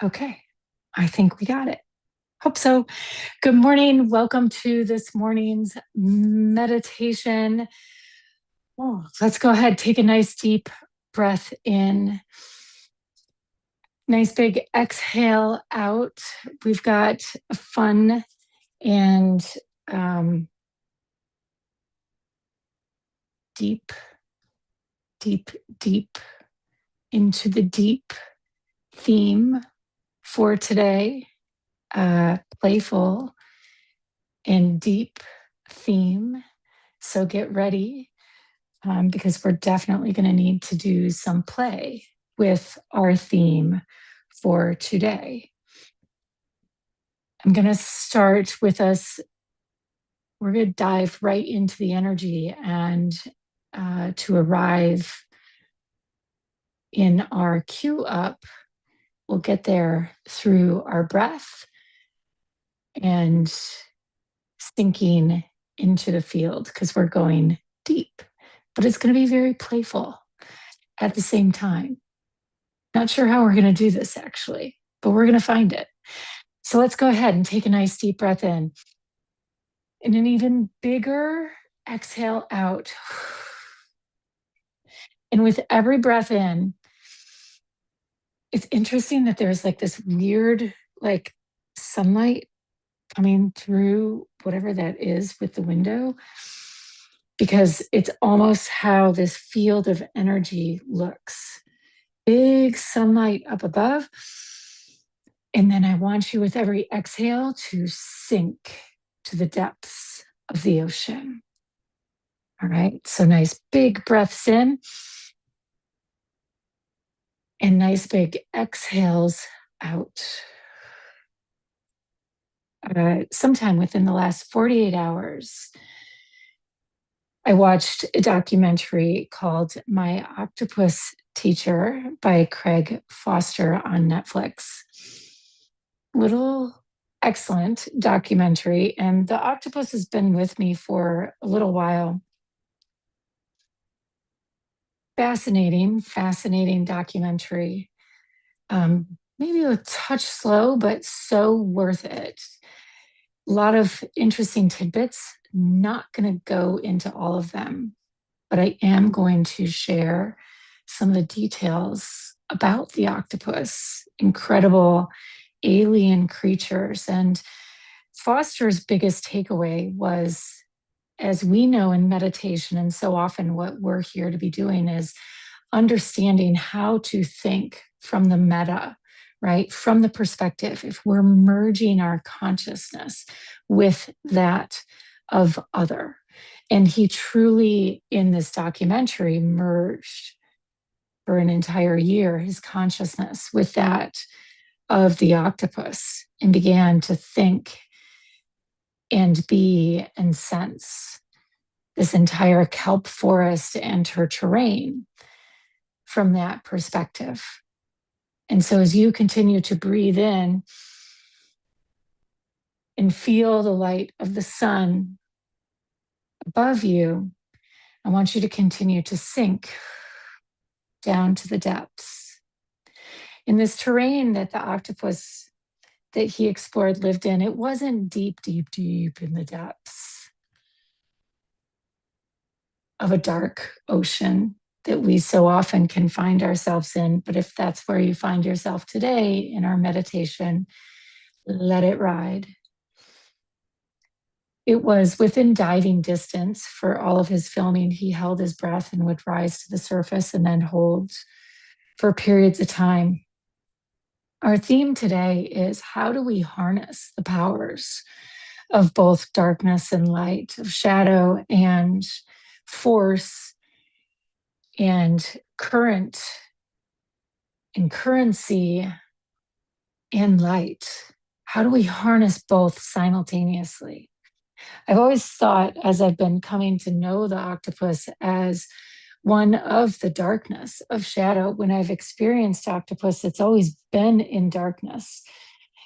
Okay, I think we got it. Hope so. Good morning. Welcome to this morning's meditation. Oh, let's go ahead. Take a nice deep breath in. Nice big exhale out. We've got a fun and deep, deep, deep into the deep theme for today. Playful and deep theme. So get ready because we're definitely going to need to do some play with our theme for today. I'm going to start with us. We're going to dive right into the energy and to arrive in our cue up, we'll get there through our breath and sinking into the field because we're going deep, but it's going to be very playful at the same time. Not sure how we're going to do this actually, but we're going to find it. So let's go ahead and take a nice deep breath in. And an even bigger exhale out. And with every breath in, it's interesting that there's like this weird, like sunlight coming through whatever that is with the window, because it's almost how this field of energy looks. Big sunlight up above. And then I want you with every exhale to sink to the depths of the ocean. All right. So nice big breaths in and nice big exhales out. Sometime within the last 48 hours, I watched a documentary called My Octopus Teacher by Craig Foster on Netflix. Little excellent documentary. And the octopus has been with me for a little while. Fascinating documentary. Maybe a touch slow, but so worth it. A lot of interesting tidbits. Not going to go into all of them, but I am going to share some of the details about the octopus. Incredible alien creatures. And Foster's biggest takeaway was, as we know in meditation, and so often what we're here to be doing is understanding how to think from the meta, right? From the perspective, if we're merging our consciousness with that of other. And he truly, in this documentary, merged for an entire year his consciousness with that of the octopus and began to think and be and sense this entire kelp forest and her terrain from that perspective. And so as you continue to breathe in and feel the light of the sun above you, I want you to continue to sink down to the depths. In this terrain that the octopus that he explored lived in, it wasn't deep in the depths of a dark ocean that we so often can find ourselves in. But if that's where you find yourself today in our meditation, let it ride. It was within diving distance for all of his filming. He held his breath and would rise to the surface and then hold for periods of time. Our theme today is, how do we harness the powers of both darkness and light, of shadow and force and current and currency and light? How do we harness both simultaneously? I've always thought, as I've been coming to know the octopus, as one of the darkness of shadow. When I've experienced octopus, it's always been in darkness.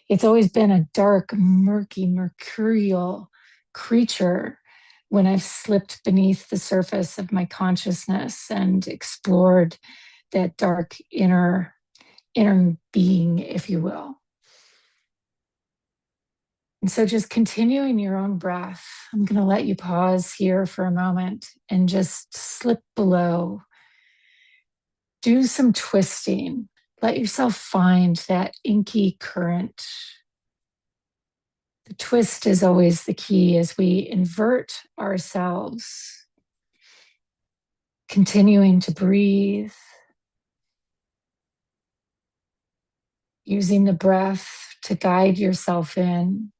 It's always been a dark, murky, mercurial creature when I've slipped beneath the surface of my consciousness and explored that dark inner inner being, if you will. And so just continuing your own breath, I'm going to let you pause here for a moment and just slip below. Do some twisting. Let yourself find that inky current. The twist is always the key as we invert ourselves, continuing to breathe, using the breath to guide yourself in.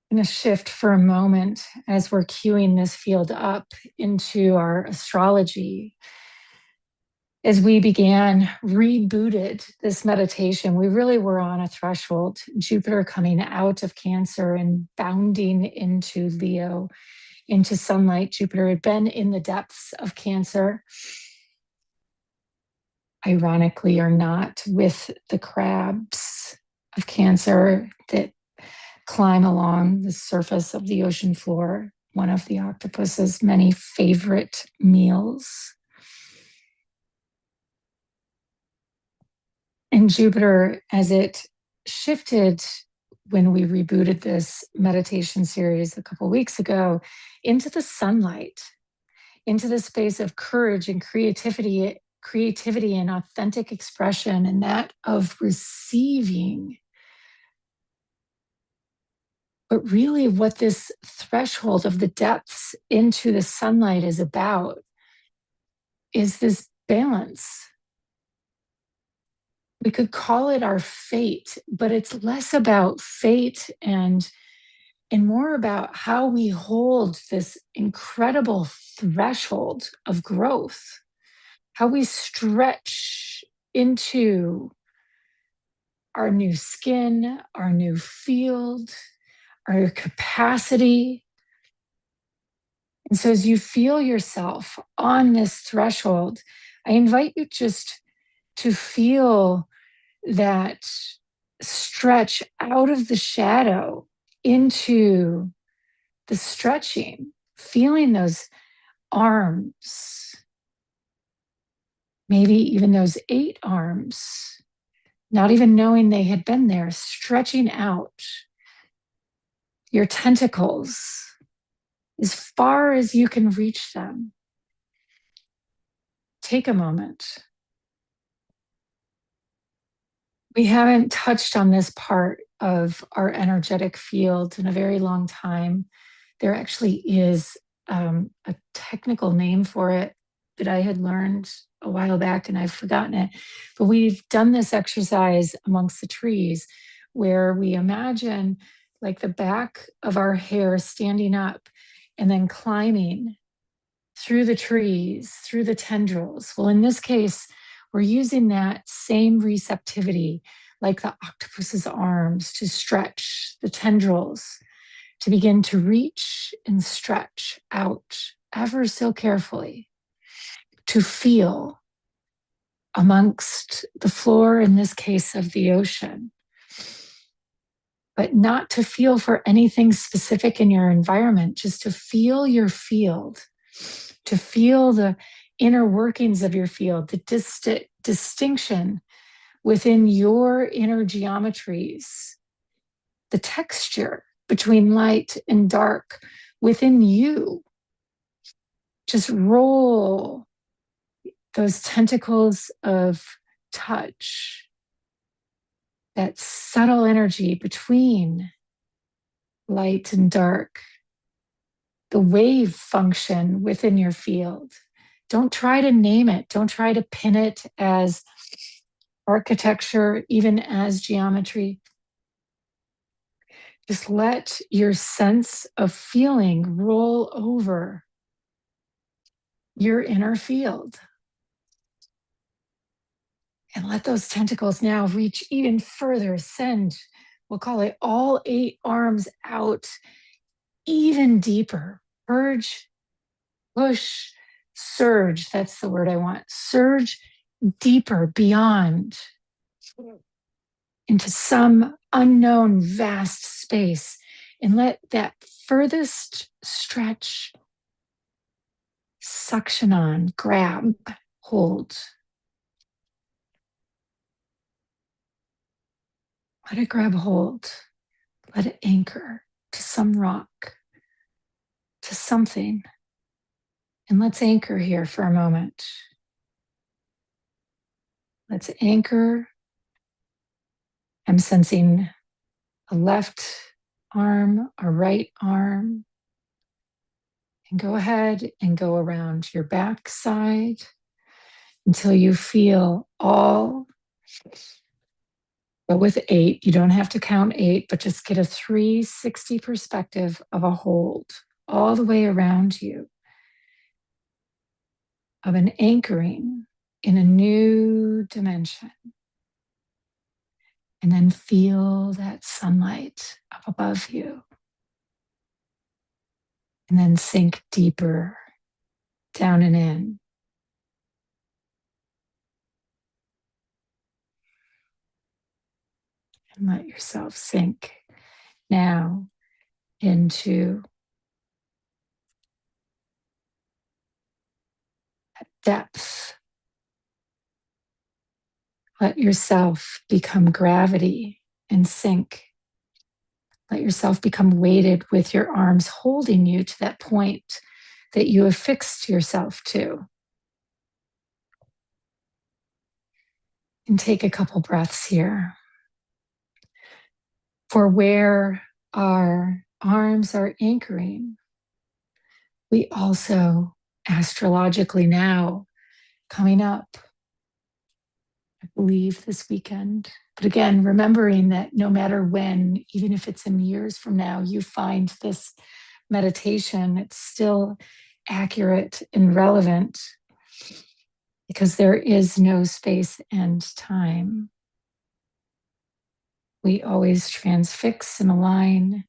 I'm going to shift for a moment as we're queuing this field up into our astrology. As we rebooted this meditation, we really were on a threshold. Jupiter coming out of Cancer and bounding into Leo, into sunlight. Jupiter had been in the depths of Cancer, ironically or not, with the crabs of Cancer that climb along the surface of the ocean floor, one of the octopus's many favorite meals. And Jupiter, as it shifted when we rebooted this meditation series a couple of weeks ago, into the sunlight, into the space of courage and creativity and authentic expression, and that of receiving. But really, what this threshold of the depths into the sunlight is about is this balance. We could call it our fate, but it's less about fate and more about how we hold this incredible threshold of growth, how we stretch into our new skin, our new field, our capacity. And so as you feel yourself on this threshold, I invite you just to feel that stretch out of the shadow into the stretching, feeling those arms, maybe even those 8 arms, not even knowing they had been there, stretching out your tentacles as far as you can reach them. Take a moment. We haven't touched on this part of our energetic field in a very long time. There actually is a technical name for it that I had learned a while back and I've forgotten it. But we've done this exercise amongst the trees where we imagine like the back of our hair standing up and then climbing through the trees, through the tendrils. Well, in this case, we're using that same receptivity, like the octopus's arms, to stretch the tendrils, to begin to reach and stretch out ever so carefully, to feel amongst the floor, in this case of the ocean, but not to feel for anything specific in your environment, just to feel your field, to feel the inner workings of your field, the distinction within your inner geometries, the texture between light and dark within you. Just roll those tentacles of touch, that subtle energy between light and dark, the wave function within your field. Don't try to name it. Don't try to pin it as architecture, even as geometry. Just let your sense of feeling roll over your inner field. And let those tentacles now reach even further, send, we'll call it all 8 arms out even deeper. Purge, push, surge. That's the word I want. Surge deeper beyond into some unknown vast space and let that furthest stretch suction on, grab, hold Let it grab hold. Let it anchor to some rock, to something. And let's anchor here for a moment. Let's anchor. I'm sensing a left arm, a right arm. And go ahead and go around your back side until you feel all. But with 8, you don't have to count 8, but just get a 360 perspective of a hold all the way around you, of an anchoring in a new dimension. And then feel that sunlight up above you. And then sink deeper down and in. And let yourself sink now into depth. Let yourself become gravity and sink. Let yourself become weighted with your arms holding you to that point that you have fixed yourself to. And take a couple breaths here. For where our arms are anchoring, we also astrologically now coming up, I believe this weekend. But again, remembering that no matter when, even if it's in years from now, you find this meditation, it's still accurate and relevant because there is no space and time. We always transfix and align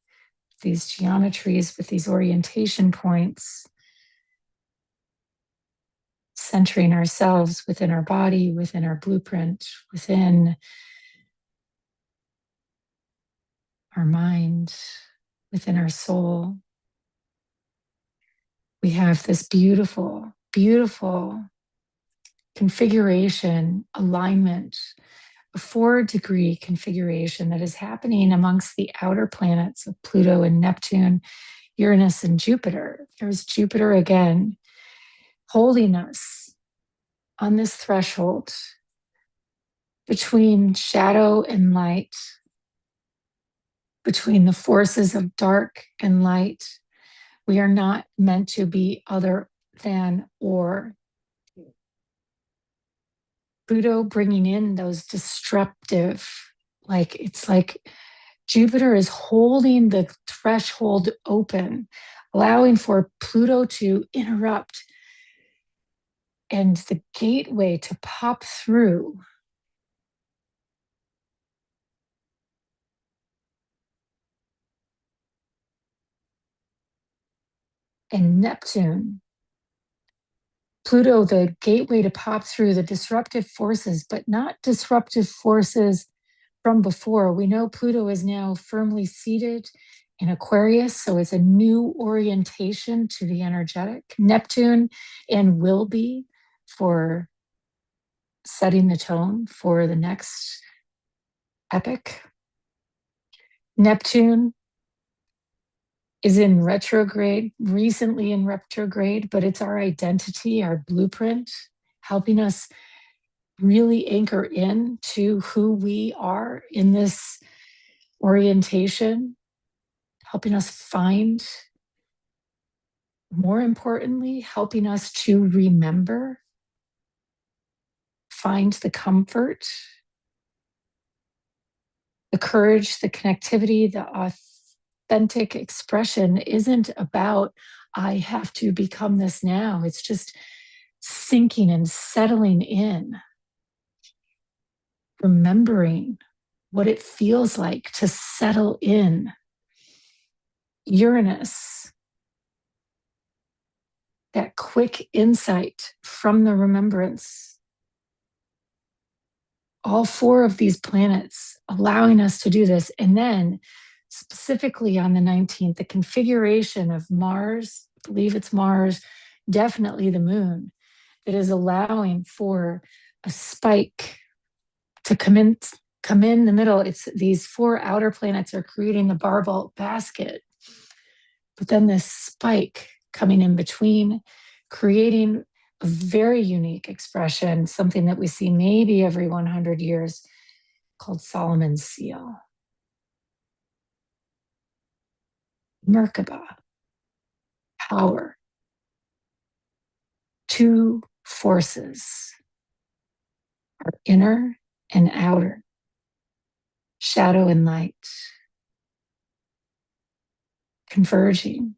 these geometries with these orientation points, centering ourselves within our body, within our blueprint, within our mind, within our soul. We have this beautiful, beautiful configuration, alignment, a 4-degree configuration that is happening amongst the outer planets of Pluto and Neptune, Uranus and Jupiter. There's Jupiter again, holding us on this threshold between shadow and light, between the forces of dark and light. We are not meant to be other than or. Pluto bringing in those disruptive, it's like Jupiter is holding the threshold open, allowing for Pluto to interrupt and the gateway to pop through. And Neptune, Pluto, the gateway to pop through the disruptive forces, but not disruptive forces from before. We know Pluto is now firmly seated in Aquarius, so it's a new orientation to the energetic. Neptune and will be for setting the tone for the next epic. Neptune is in retrograde, recently in retrograde, but it's our identity, our blueprint, helping us really anchor in to who we are in this orientation, helping us find, more importantly, helping us to remember, find the comfort, the courage, the connectivity, the authentic expression isn't about, I have to become this now. It's just sinking and settling in, remembering what it feels like to settle in. Uranus, that quick insight from the remembrance. All 4 of these planets allowing us to do this. And then specifically on the 19th, the configuration of Mars, I believe it's Mars, definitely the moon, that is allowing for a spike to commence come in the middle. It's these four outer planets are creating the barbell basket. But then this spike coming in between, creating a very unique expression, something that we see maybe every 100 years, called Solomon's seal. Merkaba, power, two forces, our inner and outer, shadow and light, converging,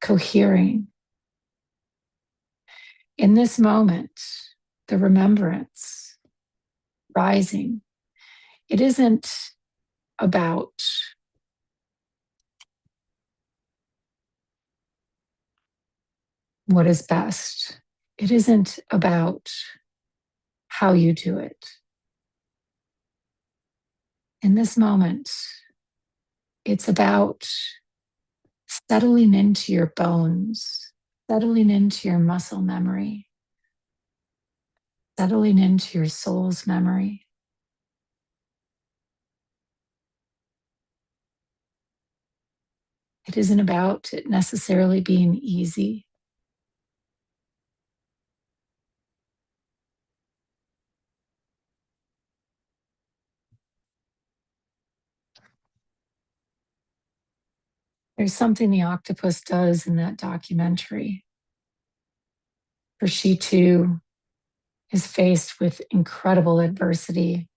cohering. In this moment, the remembrance rising, it isn't about what is best. It isn't about how you do it. In this moment, it's about settling into your bones, settling into your muscle memory, settling into your soul's memory. It isn't about it necessarily being easy. There's something the octopus does in that documentary, for she too is faced with incredible adversity,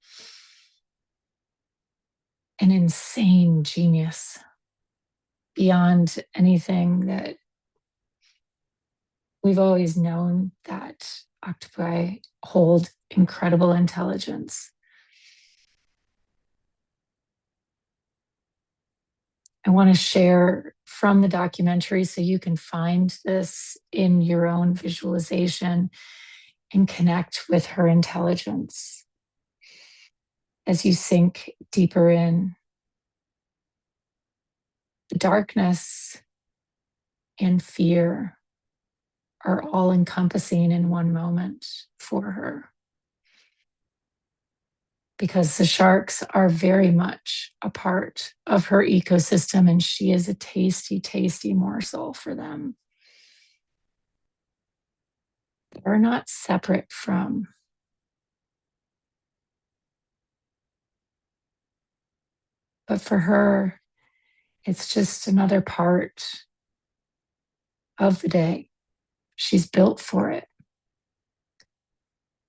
an insane genius beyond anything that we've always known, that octopi hold incredible intelligence. I want to share from the documentary so you can find this in your own visualization and connect with her intelligence as you sink deeper in. The darkness and fear are all encompassing in one moment for her, because the sharks are very much a part of her ecosystem, and she is a tasty, tasty morsel for them. They're not separate from. But for her, it's just another part of the day. She's built for it.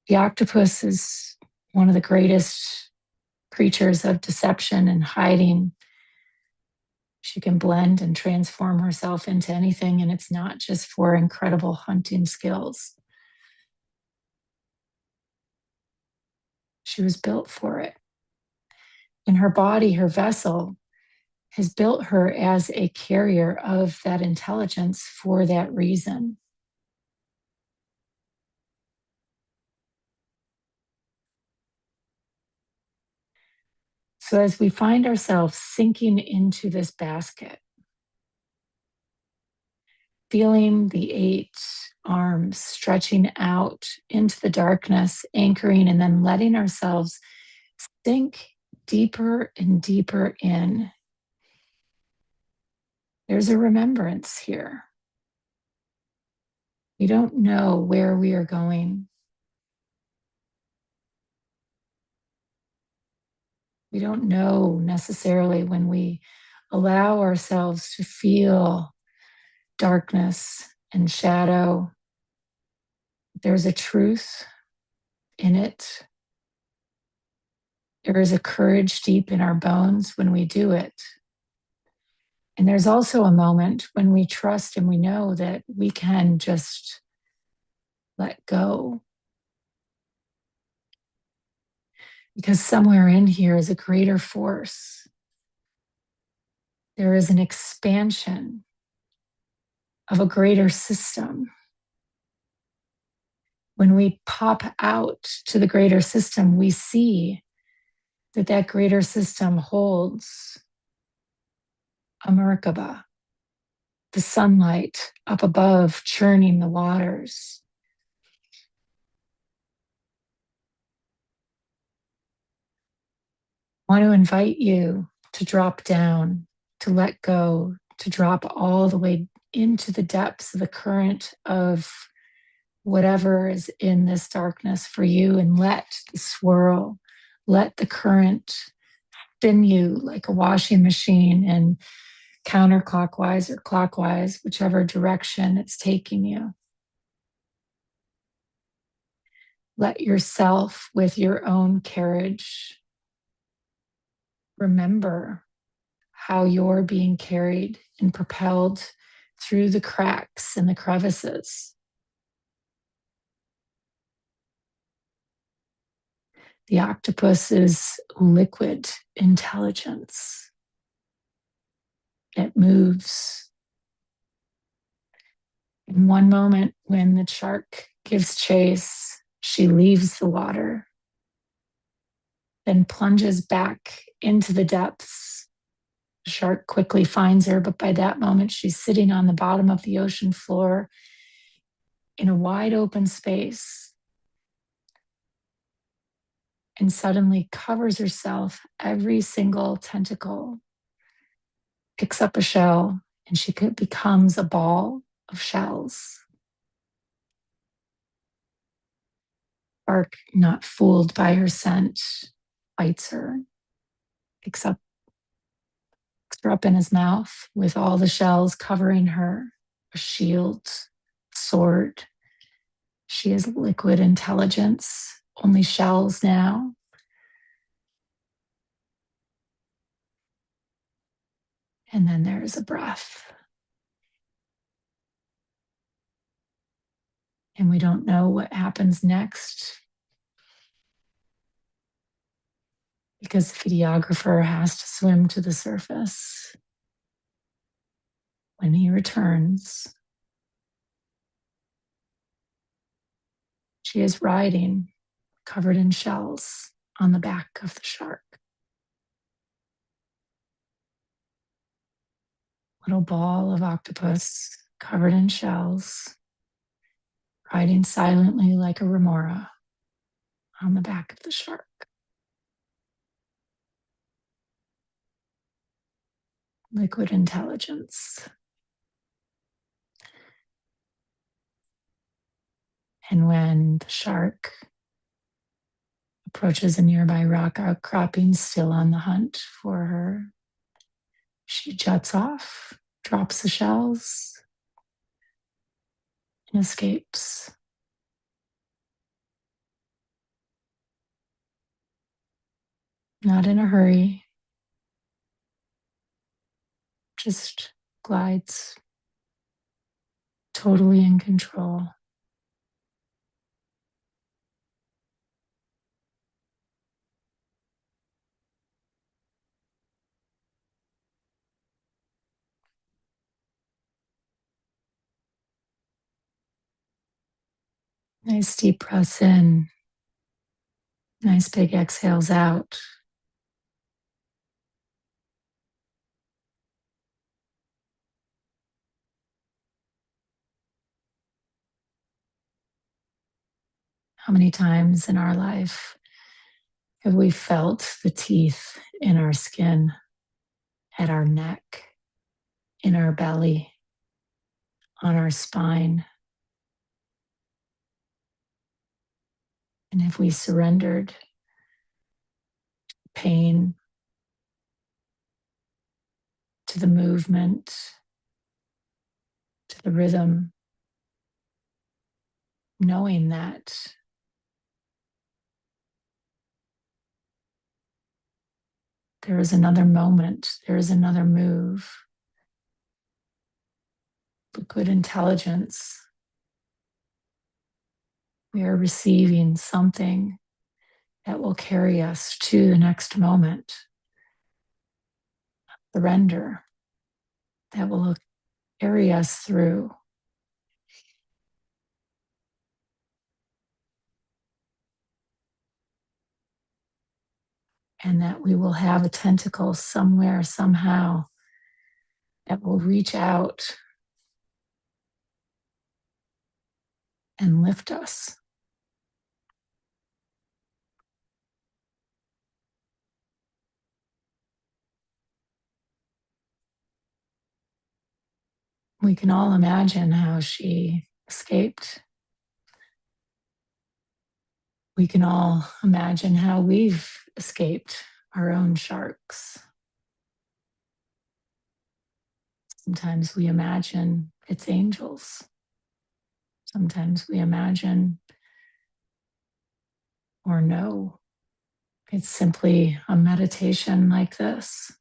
The octopus is one of the greatest creatures of deception and hiding. She can blend and transform herself into anything, and it's not just for incredible hunting skills. She was built for it. And her body, her vessel, has built her as a carrier of that intelligence for that reason. So as we find ourselves sinking into this basket, feeling the 8 arms stretching out into the darkness, anchoring, and then letting ourselves sink deeper and deeper in, there's a remembrance here. We don't know where we are going. We don't know necessarily when we allow ourselves to feel darkness and shadow. There's a truth in it. There is a courage deep in our bones when we do it. And there's also a moment when we trust and we know that we can just let go. Because somewhere in here is a greater force. There is an expansion of a greater system. When we pop out to the greater system, we see that that greater system holds a Merkaba, the sunlight up above churning the waters. I want to invite you to drop down, to let go, to drop all the way into the depths of the current of whatever is in this darkness for you, and let the swirl, let the current spin you like a washing machine and counterclockwise or clockwise, whichever direction it's taking you. Let yourself, with your own carriage, remember how you're being carried and propelled through the cracks and the crevices. The octopus is liquid intelligence. It moves. In one moment, when the shark gives chase, she leaves the water, then plunges back into the depths. The shark quickly finds her, but by that moment, she's sitting on the bottom of the ocean floor in a wide open space, and suddenly covers herself, every single tentacle, picks up a shell, and she becomes a ball of shells. Shark, not fooled by her scent, bites her, picks her up in his mouth with all the shells covering her, a shield, sword. She is liquid intelligence, only shells now. And then there is a breath. And we don't know what happens next, because the videographer has to swim to the surface. When he returns, she is riding, covered in shells, on the back of the shark. Little ball of octopus covered in shells, riding silently like a remora on the back of the shark. Liquid intelligence. And when the shark approaches a nearby rock outcropping, still on the hunt for her, she juts off, drops the shells, and escapes. Not in a hurry, just glides, totally in control. Nice deep breaths in, nice big exhales out. How many times in our life have we felt the teeth in our skin, at our neck, in our belly, on our spine? And if we surrendered pain to the movement, to the rhythm, knowing that there is another moment, there is another move, liquid intelligence, we are receiving something that will carry us to the next moment. Surrender that will carry us through. And that we will have a tentacle somewhere, somehow, that will reach out and lift us. We can all imagine how she escaped. We can all imagine how we've escaped our own sharks. Sometimes we imagine it's angels. Sometimes we imagine or know it's simply a meditation like this.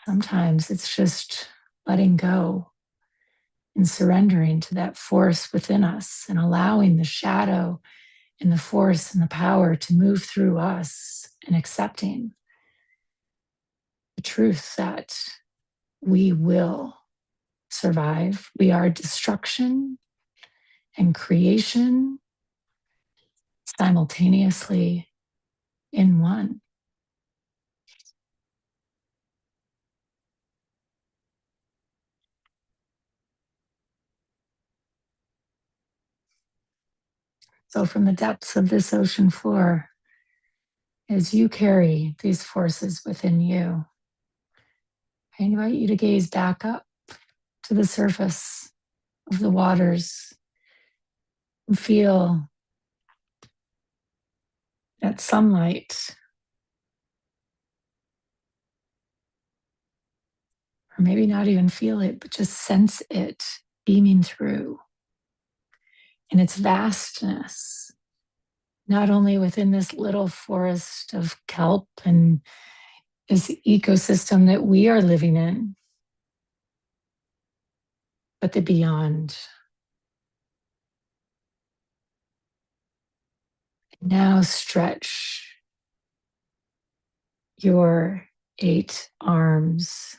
Sometimes it's just letting go and surrendering to that force within us and allowing the shadow and the force and the power to move through us and accepting the truth that we will survive. We are destruction and creation simultaneously in one. So, from the depths of this ocean floor, as you carry these forces within you, I invite you to gaze back up to the surface of the waters and feel that sunlight, or maybe not even feel it, but just sense it beaming through in its vastness, not only within this little forest of kelp and this ecosystem that we are living in, but the beyond. Now stretch your 8 arms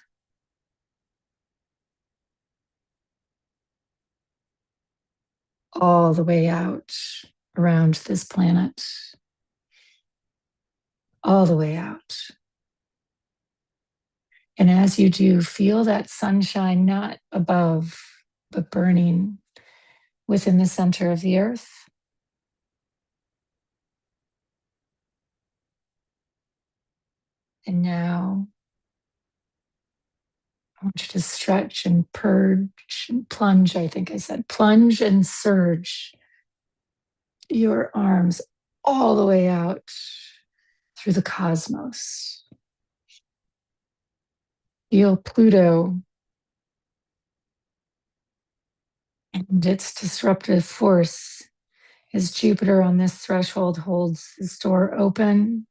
all the way out around this planet, all the way out. And as you do, feel that sunshine not above, but burning within the center of the earth. And now I want you to stretch and purge and plunge. I think I said plunge and surge your arms all the way out through the cosmos. Feel Pluto and its disruptive force as Jupiter on this threshold holds his door open,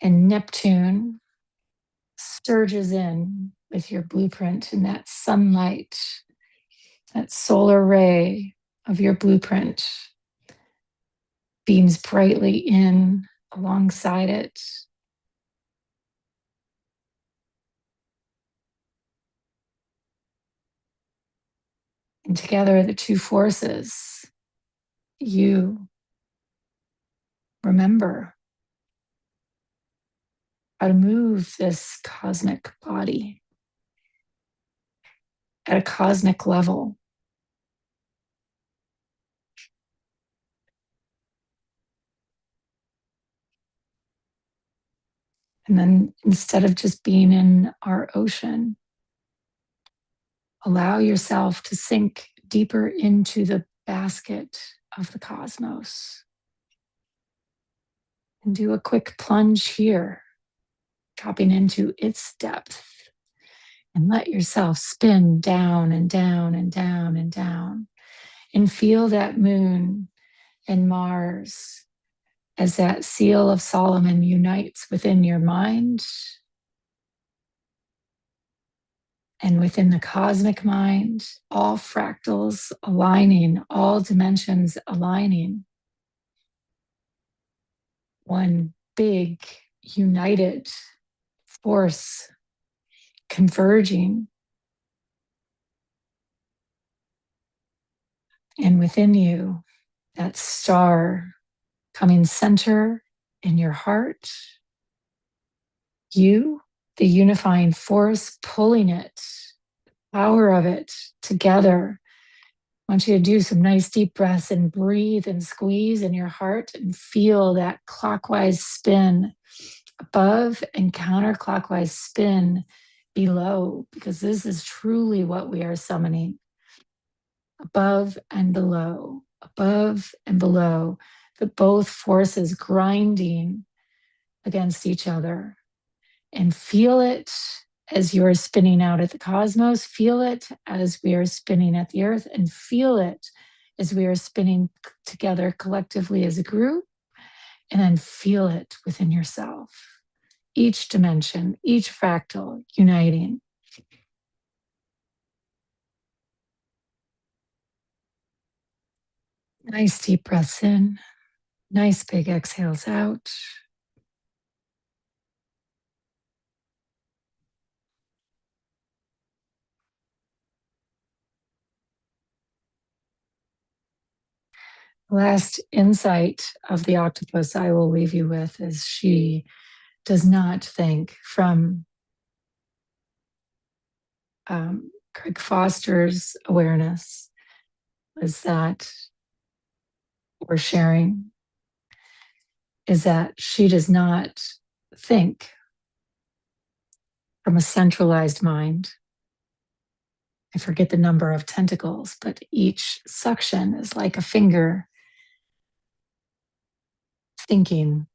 and Neptune surges in with your blueprint, and that sunlight, that solar ray of your blueprint beams brightly in alongside it. And together, the two forces, you remember how to move this cosmic body at a cosmic level. And then instead of just being in our ocean, allow yourself to sink deeper into the basket of the cosmos. And do a quick plunge here, dropping into its depth. And let yourself spin down and down and down and down. And feel that moon and Mars as that seal of Solomon unites within your mind and within the cosmic mind, all fractals aligning, all dimensions aligning. One big, united force converging. And within you, that star coming center in your heart. You, the unifying force, pulling it, power of it together. I want you to do some nice deep breaths and breathe and squeeze in your heart and feel that clockwise spin above and counterclockwise spin below, because this is truly what we are summoning. Above and below, above and below, the both forces grinding against each other. And feel it as you are spinning out at the cosmos, feel it as we are spinning at the earth, and feel it as we are spinning together collectively as a group, and then feel it within yourself. Each dimension, each fractal uniting. Nice deep breaths in, nice big exhales out. Last insight of the octopus I will leave you with is she does not think from Craig Foster's awareness is that we're sharing is that she does not think from a centralized mind. I forget the number of tentacles, but each suction is like a finger thinking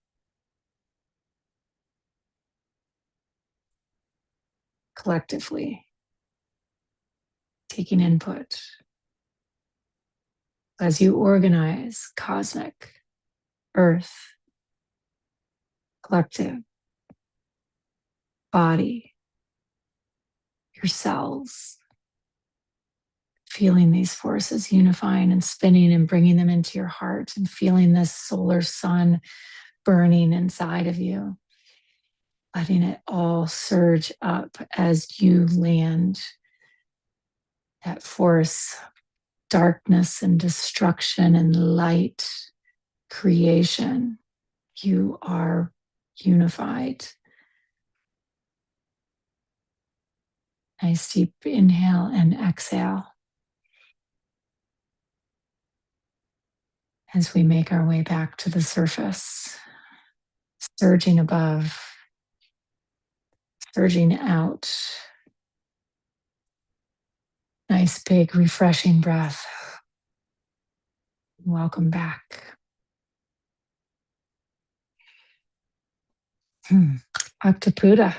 collectively, taking input as you organize cosmic, earth, collective, body, your cells, feeling these forces unifying and spinning and bringing them into your heart and feeling this solar sun burning inside of you, letting it all surge up as you land that force, darkness and destruction and light creation. You are unified. Nice deep inhale and exhale as we make our way back to the surface, surging above, surging out. Nice big refreshing breath. Welcome back. Octopuda.